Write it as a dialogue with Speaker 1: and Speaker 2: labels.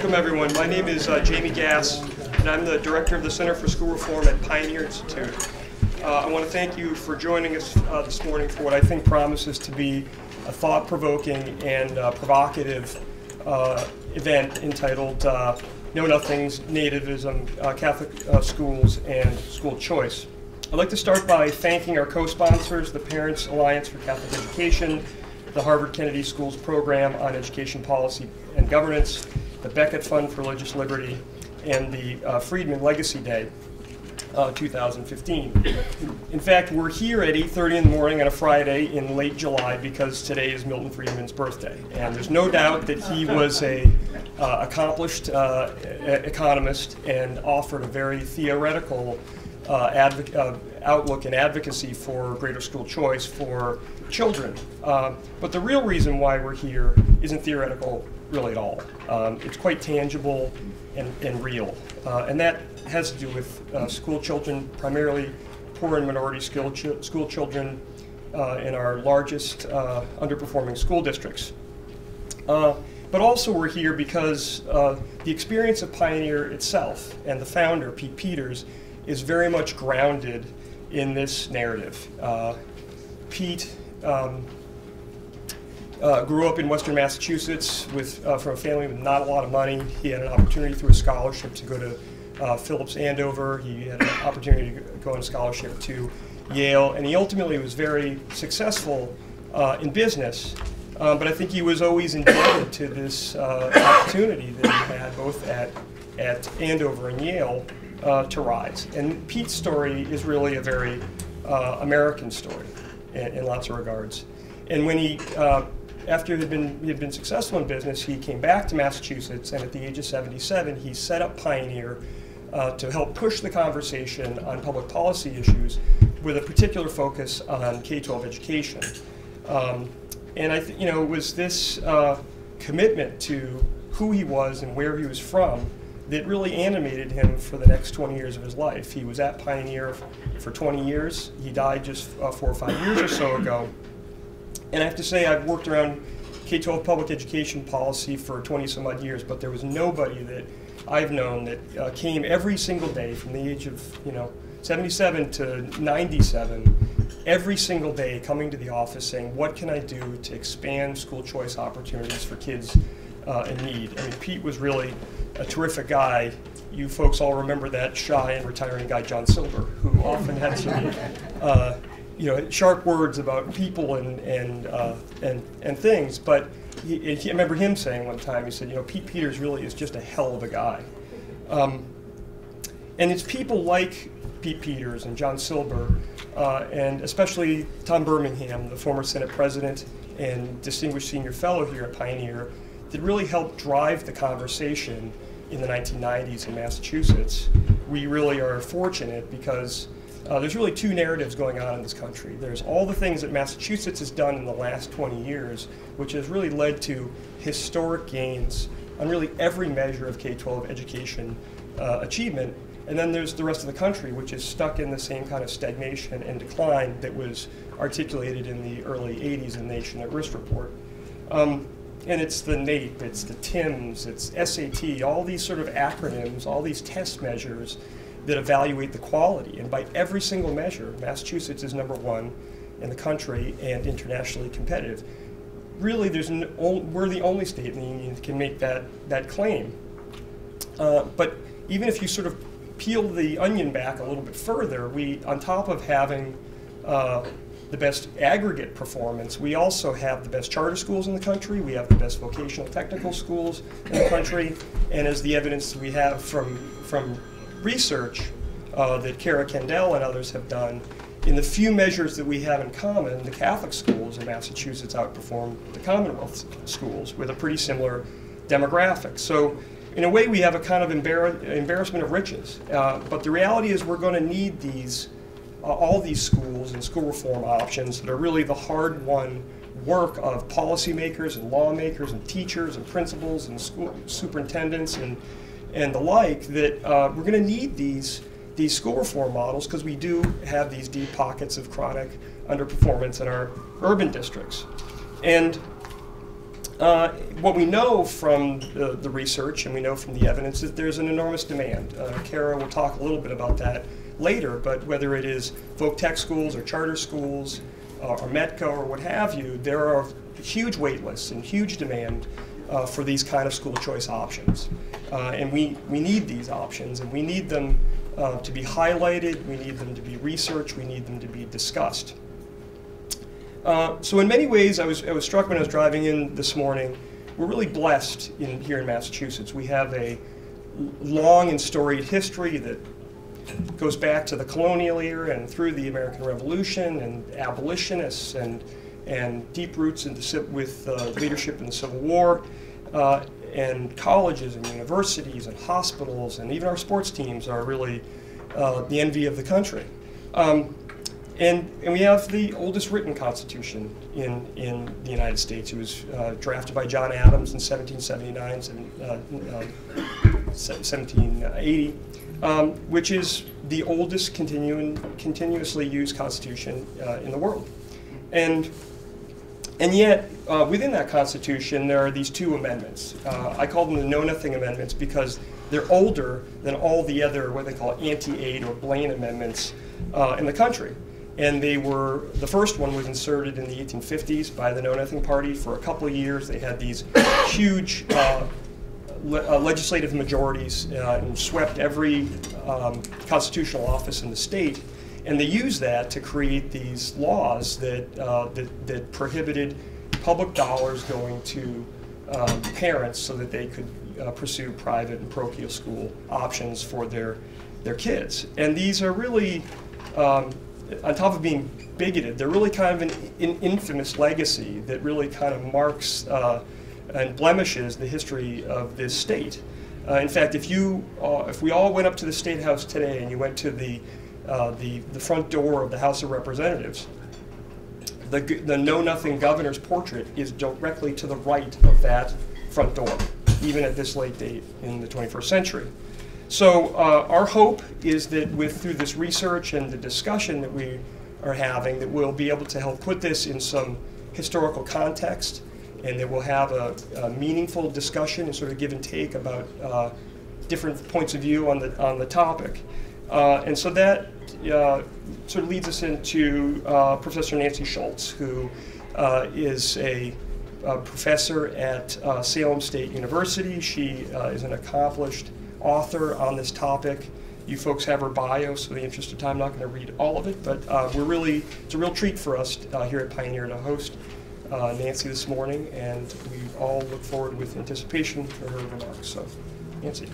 Speaker 1: welcome everyone. My name is Jamie Gass, and I'm the director of the Center for School Reform at Pioneer Institute. I want to thank you for joining us this morning for what I think promises to be a thought-provoking and provocative event entitled Know Nothings, Nativism, Catholic Schools, and School Choice. I'd like to start by thanking our co-sponsors, the Parents Alliance for Catholic Education, the Harvard Kennedy School's Program on Education Policy and Governance, the Beckett Fund for Religious Liberty, and the Friedman Legacy Day 2015. In fact, we're here at 8:30 in the morning on a Friday in late July because today is Milton Friedman's birthday. And there's no doubt that he was an accomplished economist and offered a very theoretical outlook and advocacy for greater school choice for children. But the real reason why we're here isn't theoretical really at all. It's quite tangible and real. And that has to do with school children, primarily poor and minority school children in our largest underperforming school districts. But also we're here because the experience of Pioneer itself and the founder, Pete Peters, is very much grounded in this narrative. Pete grew up in Western Massachusetts from a family with not a lot of money. He had an opportunity through a scholarship to go to Phillips Andover. He had an opportunity to go on a scholarship to Yale, and he ultimately was very successful in business. But I think he was always indebted to this opportunity that he had both at Andover and Yale to rise. And Pete's story is really a very American story in lots of regards. And when he, after he had been successful in business, he came back to Massachusetts, and at the age of 77, he set up Pioneer to help push the conversation on public policy issues with a particular focus on K-12 education. And it was this commitment to who he was and where he was from that really animated him for the next 20 years of his life. He was at Pioneer for 20 years. He died just 4 or 5 years or so ago. And I have to say, I've worked around K-12 public education policy for 20 some odd years, but there was nobody that I've known that came every single day from the age of 77 to 97, every single day coming to the office saying, what can I do to expand school choice opportunities for kids in need? I mean, Pete was really a terrific guy. You folks all remember that shy and retiring guy, John Silver, who often had some sharp words about people and things. But I remember him saying one time, he said, Pete Peters really is just a hell of a guy. And it's people like Pete Peters and John Silver, and especially Tom Birmingham, the former Senate president and distinguished senior fellow here at Pioneer, that really helped drive the conversation in the 1990s in Massachusetts. We really are fortunate because there's really two narratives going on in this country. There's all the things that Massachusetts has done in the last 20 years, which has really led to historic gains on really every measure of K-12 education achievement. And then there's the rest of the country, which is stuck in the same kind of stagnation and decline that was articulated in the early 80s in the Nation at Risk report. And it's the NAEP, it's the TIMS, it's SAT, all these sort of acronyms, all these test measures that evaluate the quality. And by every single measure, Massachusetts is #1 in the country and internationally competitive. Really, we're the only state in the union that can make that claim. But even if you sort of peel the onion back a little bit further, on top of having the best aggregate performance, we also have the best charter schools in the country, we have the best vocational technical schools in the country, and as the evidence we have from research that Kara Kendall and others have done, in the few measures that we have in common, the Catholic schools in Massachusetts outperform the Commonwealth schools with a pretty similar demographic. So in a way we have a kind of embarrassment of riches, but the reality is we're going to need all these schools and school reform options that are really the hard-won work of policymakers and lawmakers and teachers and principals and school superintendents and the like, that we're going to need these school reform models because we do have these deep pockets of chronic underperformance in our urban districts. And What we know from the research and we know from the evidence is there's an enormous demand. Kara will talk a little bit about that later, but whether it is folk tech schools or charter schools or METCO or what have you, there are huge wait lists and huge demand for these kind of school choice options. And we need these options, and we need them to be highlighted, we need them to be researched, we need them to be discussed. So in many ways, I was struck when I was driving in this morning, we're really blessed here in Massachusetts. We have a long and storied history that goes back to the colonial era and through the American Revolution and abolitionists and deep roots with leadership in the Civil War, and colleges and universities and hospitals and even our sports teams are really the envy of the country. And we have the oldest written constitution in the United States. It was drafted by John Adams in 1779, 1780, which is the oldest continuously used constitution in the world. And yet, within that Constitution, there are these two amendments. I call them the Know-Nothing Amendments because they're older than all the other, what they call anti-aid or Blaine amendments in the country. And the first one was inserted in the 1850s by the Know-Nothing Party. For a couple of years, they had these huge legislative majorities and swept every constitutional office in the state. And they used that to create these laws that prohibited public dollars going to parents so that they could pursue private and parochial school options for their kids. And these are really, on top of being bigoted, they're really kind of an infamous legacy that really kind of marks and blemishes the history of this state. In fact, if we all went up to the State House today and you went to the front door of the House of Representatives, the Know-Nothing governor's portrait is directly to the right of that front door, even at this late date in the 21st century. So our hope is that through this research and the discussion that we are having, that we'll be able to help put this in some historical context, and that we'll have a meaningful discussion and sort of give and take about different points of view on the topic. And so that sort of leads us into Professor Nancy Schultz, who is a professor at Salem State University. She is an accomplished author on this topic. You folks have her bio, so in the interest of time, I'm not going to read all of it, but it's a real treat for us here at Pioneer to host Nancy this morning, and we all look forward with anticipation for her remarks. So, Nancy.